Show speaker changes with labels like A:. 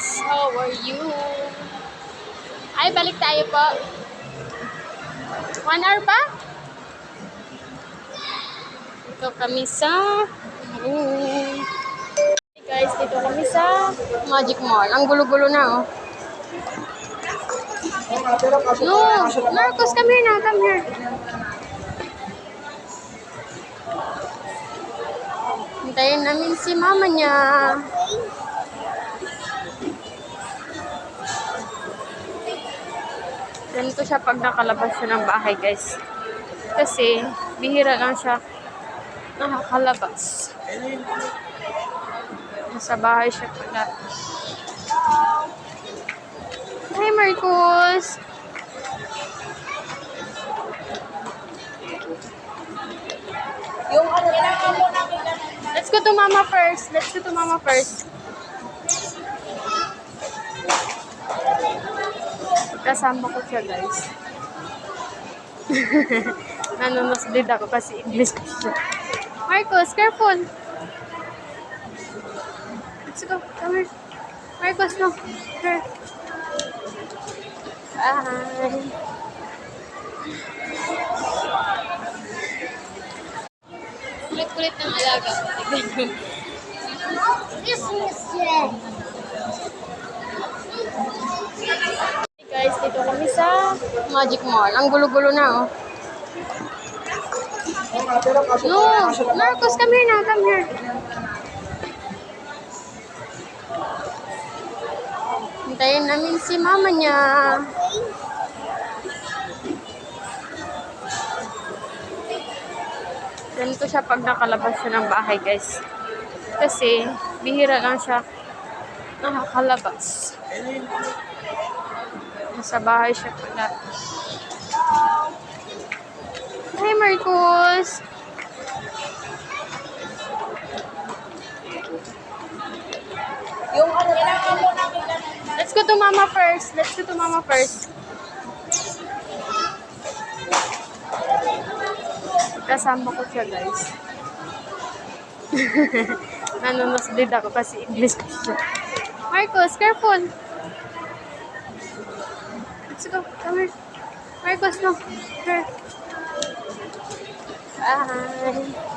A: guys, how are you? Ay, balik tayo po. 1 hour pa? Dito kami sa... Hey guys, dito kami sa Magic Mall. Ang gulo-gulo na, oh. No, Marcos, come here na, come here. Hintayin namin si mama niya. Ganito siya pag nakalabas siya ng bahay, guys. Kasi, bihira lang siya nakakalabas. Nasa bahay siya pala. Hi, Marcos!
B: Yung ano, kailangan mo namin
A: Let's go to mama first. Let's go to mama first. Kasama ko siya, guys. Nanonosdid ako kasi English ko siya. Marcos, careful! Let's go. Come here. Marcos, no. Here. Bye. Kulit-kulit ng alaga. Hey guys, dito kami sa Magic Mall. Ang gulo-gulo na, oh. No, Marcos, come here na, come here. Hintayin namin si mama niya. Ganito siya pag nakalabas siya ng bahay, guys. Kasi, bihira lang siya nakakalabas. Nasa bahay siya pala. Hi, Marcos!
B: yung ano, kailangan mo namin
A: Let's go to mama first. Let's go to mama first. Kasama ko siya, guys. Nanonosdid ako kasi English ko siya. Marcos, careful! Let's go. Come here. Marcos, no. Here. Bye.